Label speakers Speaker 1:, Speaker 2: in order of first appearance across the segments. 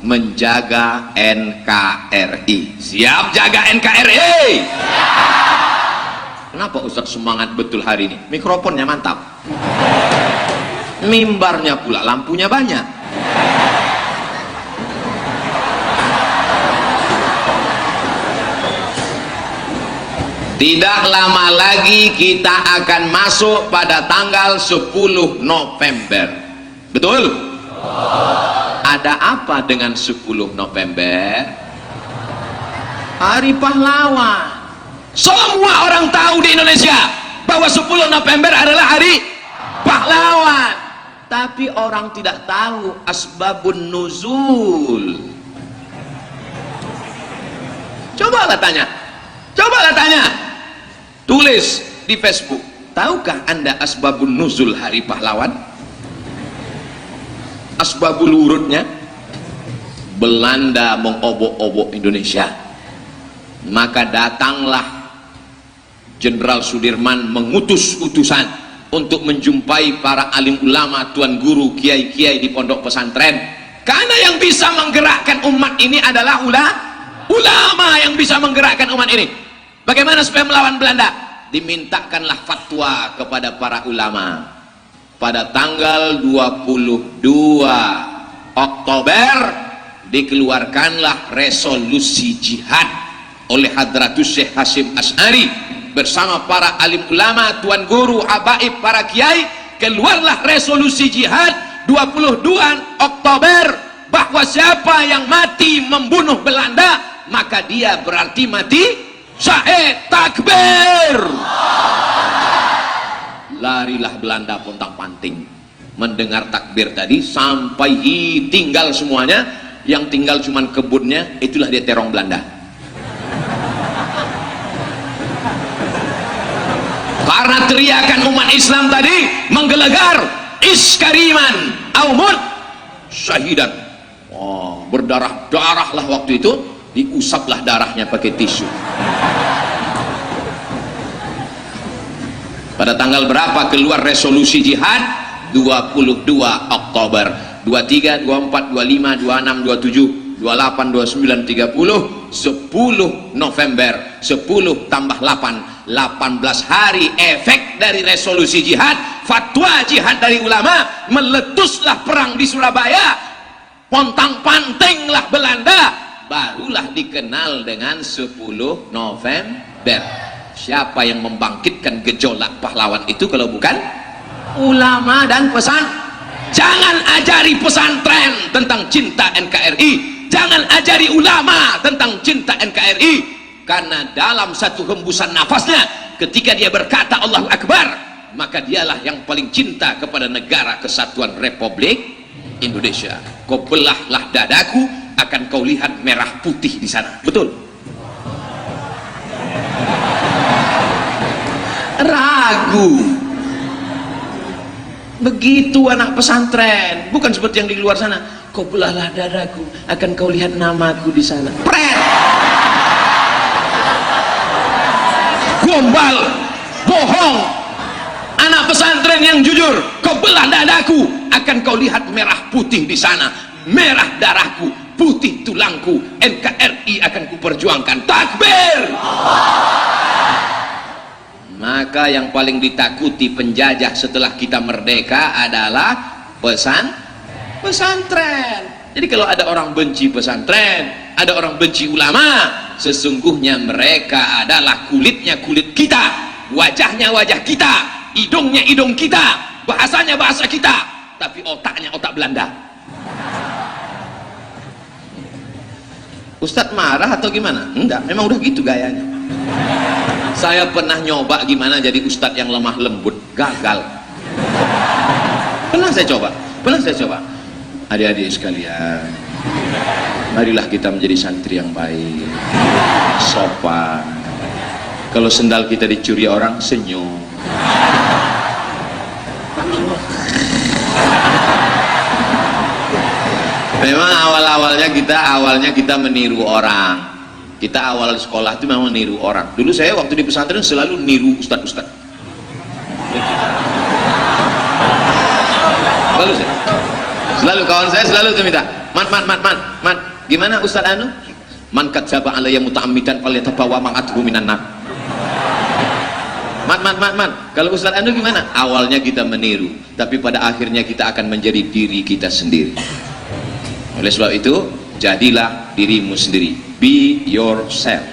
Speaker 1: menjaga NKRI. Siap jaga NKRI? Kenapa Ustaz semangat betul hari ini? Mikrofonnya mantap, mimbarnya pula lampunya banyak. Tidak lama lagi kita akan masuk pada tanggal 10 November. Betul? Ada apa dengan 10 November? Hari Pahlawan. Semua orang tahu di Indonesia bahwa 10 November adalah hari pahlawan. Tapi orang tidak tahu asbabun nuzul. Cobalah tanya. Tulis di Facebook, tahukah Anda asbabun nuzul hari pahlawan? Asbabul wurudnya, Belanda mengobok-obok Indonesia, maka datanglah Jenderal Sudirman mengutus utusan untuk menjumpai para alim ulama, tuan guru, kiai-kiai di pondok pesantren, karena yang bisa menggerakkan umat ini adalah ulama yang bisa menggerakkan umat ini. Bagaimana supaya melawan Belanda? Dimintakanlah fatwa kepada para ulama. Pada tanggal 22 Oktober dikeluarkanlah resolusi jihad oleh Hadratus Syekh Hasyim Asy'ari bersama para alim ulama, tuan guru, habaib, para kiai. Keluarlah resolusi jihad 22 Oktober bahwa siapa yang mati membunuh Belanda maka dia berarti mati syahid. Takbir. Larilah Belanda pontang-panting mendengar takbir tadi sampai tinggal semuanya. Yang tinggal cuman kebunnya, itulah dia terong Belanda. Karena teriakan umat Islam tadi menggelegar, iskariman aumut syahidan. Berdarah-darah lah waktu itu, diusaplah darahnya pakai tisu. Pada tanggal berapa keluar resolusi jihad? 22 Oktober. 23, 24, 25, 26, 27, 28, 29, 30, 10 November. 10 tambah 8, 18 hari efek dari resolusi jihad, fatwa jihad dari ulama. Meletuslah perang di Surabaya, pontang-pantinglah Belanda, barulah dikenal dengan 10 November. Siapa yang membangkitkan gejolak pahlawan itu kalau bukan ulama dan pesan? Jangan ajari pesantren tentang cinta NKRI, jangan ajari ulama tentang cinta NKRI, karena dalam satu hembusan nafasnya ketika dia berkata Allahu Akbar, maka dialah yang paling cinta kepada negara kesatuan Republik Indonesia. Kau belahlah dadaku, akan kau lihat merah putih di sana. Betul? Ragu. Begitu anak pesantren, bukan seperti yang di luar sana. Kau belahlah dadaku, akan kau lihat namaku di sana. Pret. Gombal, bohong. Anak pesantren yang jujur, kau belah dadaku, akan kau lihat merah putih di sana. Merah darahku, putih tulangku, NKRI akan kuperjuangkan. Takbir. Maka yang paling ditakuti penjajah setelah kita merdeka adalah pesantren. Jadi kalau ada orang benci pesantren, ada orang benci ulama, sesungguhnya mereka adalah kulitnya kulit kita, wajahnya wajah kita, hidungnya hidung kita, bahasanya bahasa kita, tapi otaknya otak Belanda. Ustadz marah atau gimana? Enggak, memang udah gitu gayanya. Saya pernah nyoba gimana jadi ustadz yang lemah lembut, gagal. Pernah saya coba. Adik-adik sekalian, marilah kita menjadi santri yang baik, sopan. Kalau sendal kita dicuri orang, senyum. Memang awalnya kita meniru orang. Kita awal sekolah itu memang niru orang. Dulu saya waktu di pesantren selalu niru ustadz-ustadz. Selalu kawan saya selalu minta, Man, gimana Ustaz anu? Man kadzaba alayya muta'ammidan falyatabawa maq'adahu minan nar. Man, kalau Ustaz anu gimana? Awalnya kita meniru, tapi pada akhirnya kita akan menjadi diri kita sendiri. Oleh sebab itu, jadilah dirimu sendiri. Be yourself.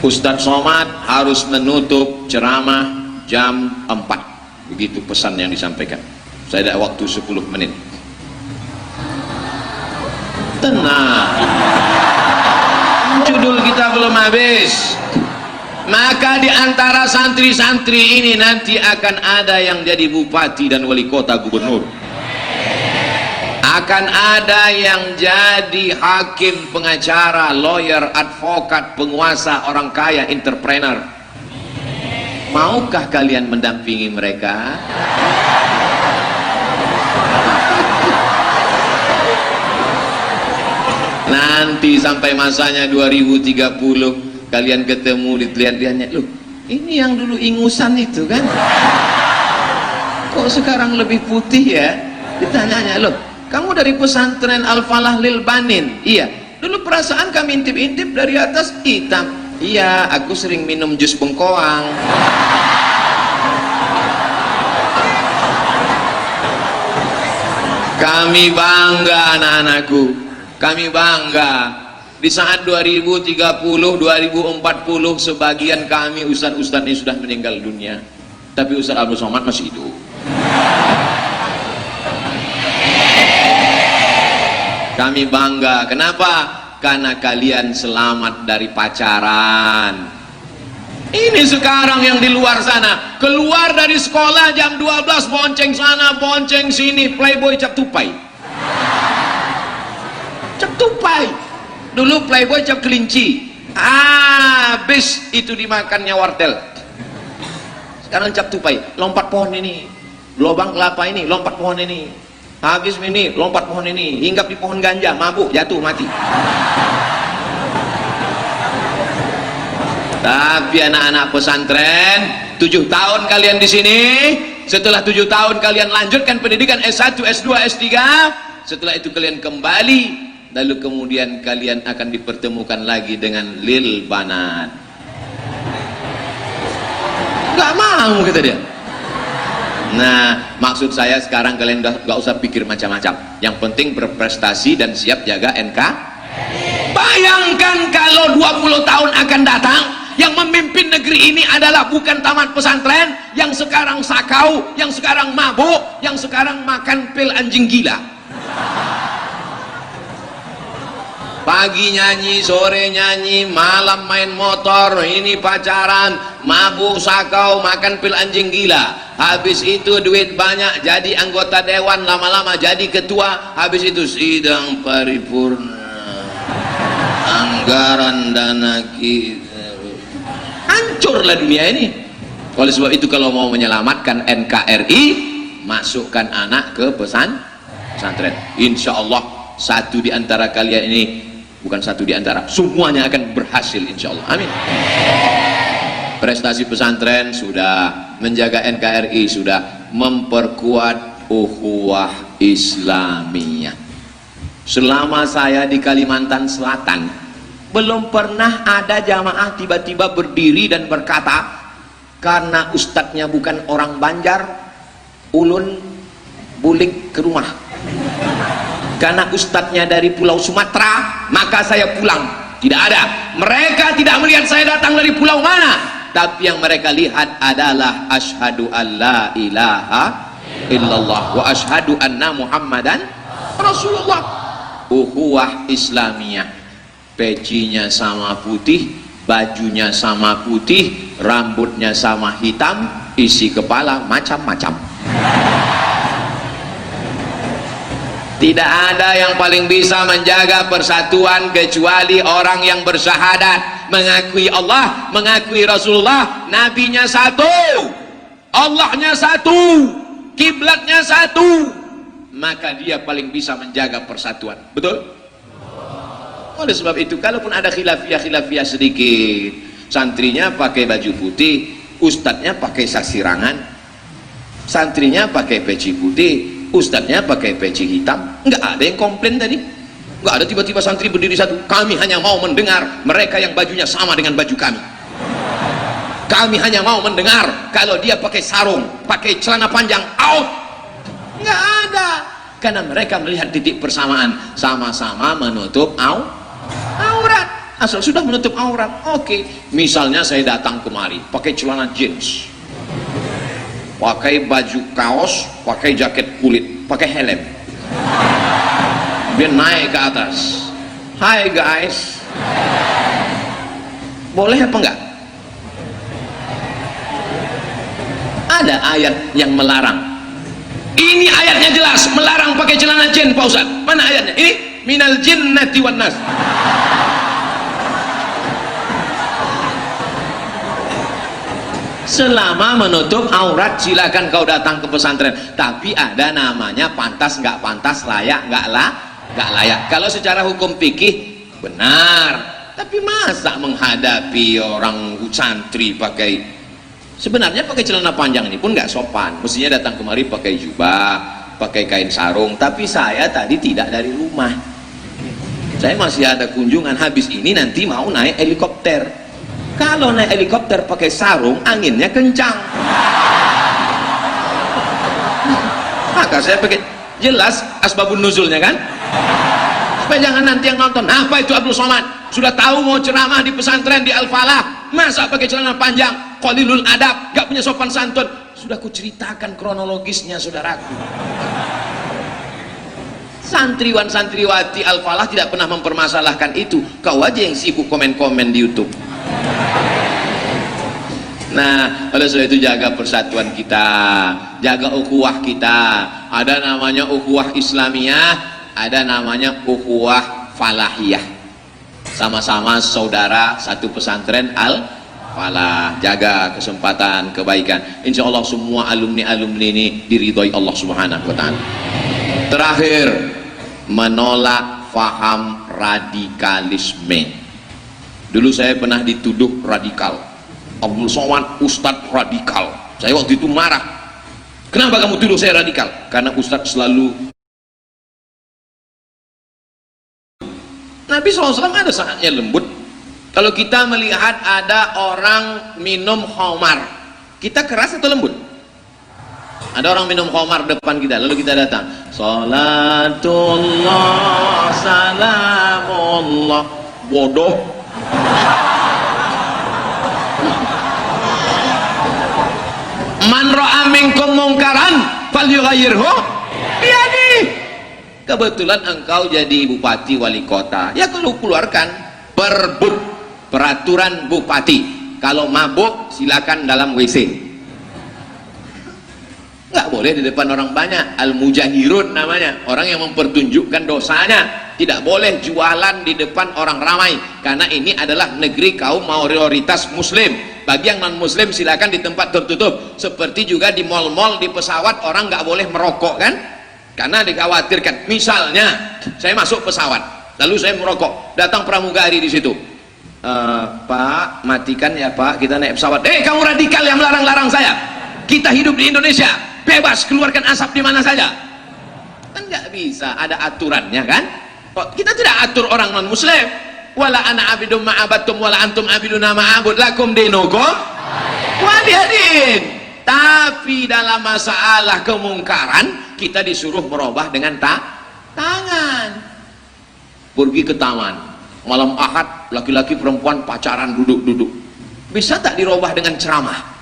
Speaker 1: Ustadz Somad harus menutup ceramah jam 4. Begitu pesan yang disampaikan. Saya ada waktu 10 menit. Tenang, judul kita belum habis. Maka di antara santri-santri ini nanti akan ada yang jadi bupati dan wali kota, gubernur. Akan ada yang jadi hakim, pengacara, lawyer, advokat, penguasa, orang kaya, entrepreneur. Maukah kalian mendampingi mereka? Nanti sampai masanya 2030 kalian ketemu, dilihat-lihatnya, loh ini yang dulu ingusan itu kan, kok sekarang lebih putih ya? Ditanyanya, loh kamu dari pesantren Al-Falah Lil Banin? Iya. Dulu perasaan kami intip-intip dari atas hitam. Iya, aku sering minum jus bengkoang. Kami bangga anak-anakku, kami bangga. Di saat 2030, 2040 sebagian kami ustadz-ustadz ini sudah meninggal dunia, tapi Ustadz Abdul Somad masih hidup. Kami bangga. Kenapa? Karena kalian selamat dari pacaran. Ini sekarang yang di luar sana, keluar dari sekolah jam 12, bonceng sana bonceng sini, playboy cap tupai. Cap tupai. Dulu playboy cap kelinci, habis itu dimakannya wartel. Sekarang cap tupai, lompat pohon ini, lubang kelapa ini, lompat pohon ini, habis ini lompat pohon ini, hinggap di pohon ganja, mabuk, jatuh, mati. Tapi anak-anak pesantren, 7 tahun kalian di sini, setelah 7 tahun kalian lanjutkan pendidikan S1, S2, S3, setelah itu kalian kembali, lalu kemudian kalian akan dipertemukan lagi dengan lil banat. Gak mau kata dia. Nah, maksud saya sekarang kalian gak usah pikir macam-macam, yang penting berprestasi dan siap jaga NK. Bayangkan kalau 20 tahun akan datang, yang memimpin negeri ini adalah bukan tamat pesantren, yang sekarang sakau, yang sekarang mabuk, yang sekarang makan pil anjing gila. Pagi nyanyi, sore nyanyi, malam main motor, ini pacaran, mabuk, sakau, makan pil anjing gila. Habis itu duit banyak, jadi anggota dewan, lama-lama jadi ketua. Habis itu sidang paripurna, anggaran dana kita. Hancurlah dunia ini. Oleh sebab itu kalau mau menyelamatkan NKRI, masukkan anak ke pesantren. Insya Allah satu di antara kalian ini, bukan satu di antara, semuanya akan berhasil insya Allah. Amin. Prestasi pesantren sudah, menjaga NKRI sudah, memperkuat ukhuwah Islamiyah. Selama saya di Kalimantan Selatan, belum pernah ada jamaah tiba-tiba berdiri dan berkata, karena ustadznya bukan orang Banjar, ulun bulik ke rumah. Karena ustadznya dari Pulau Sumatera, maka saya pulang. Tidak ada. Mereka tidak melihat saya datang dari pulau mana, tapi yang mereka lihat adalah asyhadu alla ilaha illallah wa asyhadu anna muhammadan rasulullah. Ukhuwah Islamiyah, pecinya sama putih, bajunya sama putih, rambutnya sama hitam, isi kepala macam-macam. Tidak ada yang paling bisa menjaga persatuan kecuali orang yang bersyahadat, mengakui Allah, mengakui Rasulullah, nabinya satu, Allahnya satu, kiblatnya satu, maka dia paling bisa menjaga persatuan. Betul? Oleh sebab itu, kalaupun ada khilafiyah sedikit, santrinya pakai baju putih, ustadznya pakai saksirangan, santrinya pakai peci putih, ustadznya pakai peci hitam, nggak ada yang komplain tadi, nggak ada tiba-tiba santri berdiri satu, kami hanya mau mendengar mereka yang bajunya sama dengan baju kami. Kami hanya mau mendengar kalau dia pakai sarung, pakai celana panjang, out. Nggak ada, karena mereka melihat titik persamaan, sama-sama menutup aurat. Asal sudah menutup aurat, oke. Misalnya saya datang kemari pakai celana jeans, pakai baju kaos, pakai jaket kulit, pakai helm, dia naik ke atas, hai guys, boleh apa enggak? Ada ayat yang melarang. Ini ayatnya jelas melarang pakai celana jin, Pak Ustaz. Mana ayatnya? Ini minal jinnati wan nas. Selama menutup aurat silakan kau datang ke pesantren, tapi ada namanya pantas nggak pantas, layak nggak layak. Kalau secara hukum fikih benar, tapi masa menghadapi orang santri pakai, sebenarnya pakai celana panjang ini pun nggak sopan, mestinya datang kemari pakai jubah, pakai kain sarung. Tapi saya tadi tidak dari rumah, saya masih ada kunjungan, habis ini nanti mau naik helikopter. Kalau naik helikopter pakai sarung, anginnya kencang, maka saya pakai, jelas asbabun nuzulnya kan, supaya jangan nanti yang nonton, apa itu Abdul Somad sudah tahu mau ceramah di pesantren di Al-Falah, masa pakai celana panjang, qalilul adab, gak punya sopan santun. Sudah kuceritakan kronologisnya saudaraku. Santriwan santriwati Al-Falah tidak pernah mempermasalahkan itu, kau aja yang sibuk komen-komen di YouTube. Nah, oleh sebab itu jaga persatuan kita, jaga ukhuwah kita. Ada namanya ukhuwah Islamiyah, ada namanya ukhuwah falahiyah. Sama-sama saudara satu pesantren Al-Falah. Jaga kesempatan kebaikan. Insya Allah semua alumni-alumni ini diridhoi Allah Subhanahu wa Ta'ala. Terakhir, menolak faham radikalisme. Dulu saya pernah dituduh radikal, Abdul Somad Ustadz radikal. Saya waktu itu marah, kenapa kamu tuduh saya radikal? Karena Ustadz selalu, Nabi SAW ada saatnya lembut. Kalau kita melihat ada orang minum khamar, kita keras atau lembut? Ada orang minum khamar depan kita, lalu kita datang, salatullah salamullah, bodoh. Man ra'a minkum mungkaran falyughayyirhu biyadi. Kebetulan engkau jadi bupati wali kota, ya kalau keluarkan perbuk, peraturan bupati, kalau mabuk silakan dalam WC, nggak boleh di depan orang banyak. Al-mujahirun namanya, orang yang mempertunjukkan dosanya. Tidak boleh jualan di depan orang ramai, karena ini adalah negeri kaum mayoritas muslim. Bagi yang non muslim silakan di tempat tertutup, seperti juga di mal-mal, di pesawat orang nggak boleh merokok kan, karena dikhawatirkan. Misalnya saya masuk pesawat lalu saya merokok, datang pramugari di situ, Pak matikan ya Pak, kita naik pesawat. Kamu radikal yang melarang-larang saya, kita hidup di Indonesia bebas keluarkan asap di mana saja, kan nggak bisa, ada aturannya kan. Kita tidak atur orang non muslim, wala ana abidum ma'abattum wala antum abiduna ma'abud lakum dinukum waliyadin. Tapi dalam masalah kemungkaran kita disuruh merubah dengan tangan. Pergi ke taman malam Ahad, laki-laki perempuan pacaran duduk-duduk, bisa tak dirubah dengan ceramah?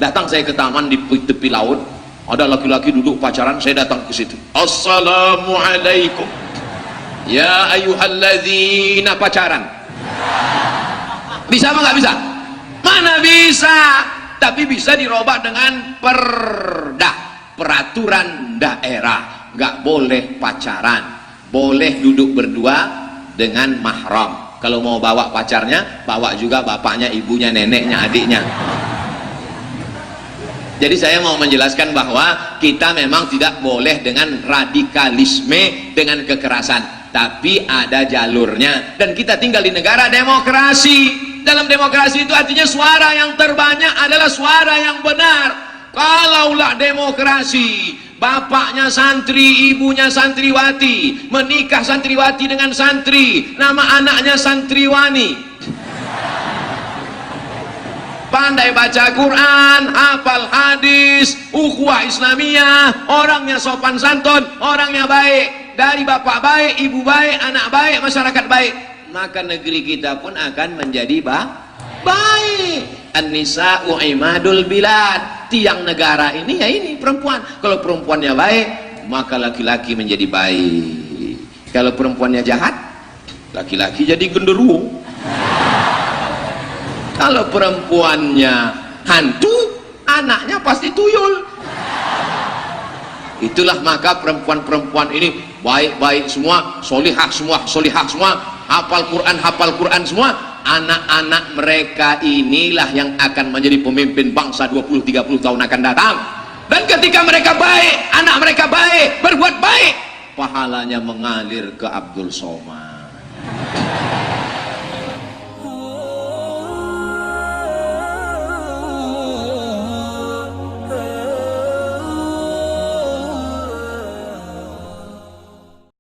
Speaker 1: Datang saya ke taman di tepi laut, ada laki-laki duduk pacaran, saya datang ke situ, assalamualaikum ya ayyuhalladzina, pacaran. Bisa apa nggak bisa? Mana bisa. Tapi bisa dirubah dengan perda, peraturan daerah. Nggak boleh pacaran, boleh duduk berdua dengan mahram. Kalau mau bawa pacarnya, bawa juga bapaknya, ibunya, neneknya, adiknya. Jadi saya mau menjelaskan bahwa kita memang tidak boleh dengan radikalisme, dengan kekerasan, tapi ada jalurnya. Dan kita tinggal di negara demokrasi. Dalam demokrasi itu artinya suara yang terbanyak adalah suara yang benar. Kalaulah demokrasi bapaknya santri, ibunya santriwati, menikah santriwati dengan santri, nama anaknya santriwani, pandai baca Quran, hafal hadis, ukhuwah Islamiyah, orangnya sopan santun, orangnya baik, dari bapak baik, ibu baik, anak baik, masyarakat baik, maka negeri kita pun akan menjadi baik. An-nisa'u imadul bilad, tiang negara ini ya ini perempuan. Kalau perempuannya baik, maka laki-laki menjadi baik. Kalau perempuannya jahat, laki-laki jadi genderuwo. Kalau perempuannya hantu, anaknya pasti tuyul. Itulah maka perempuan-perempuan ini baik-baik semua, solihah semua, hafal Quran semua. Anak-anak mereka inilah yang akan menjadi pemimpin bangsa 20-30 tahun akan datang. Dan ketika mereka baik, anak mereka baik, berbuat baik, pahalanya mengalir ke Abdul Somad.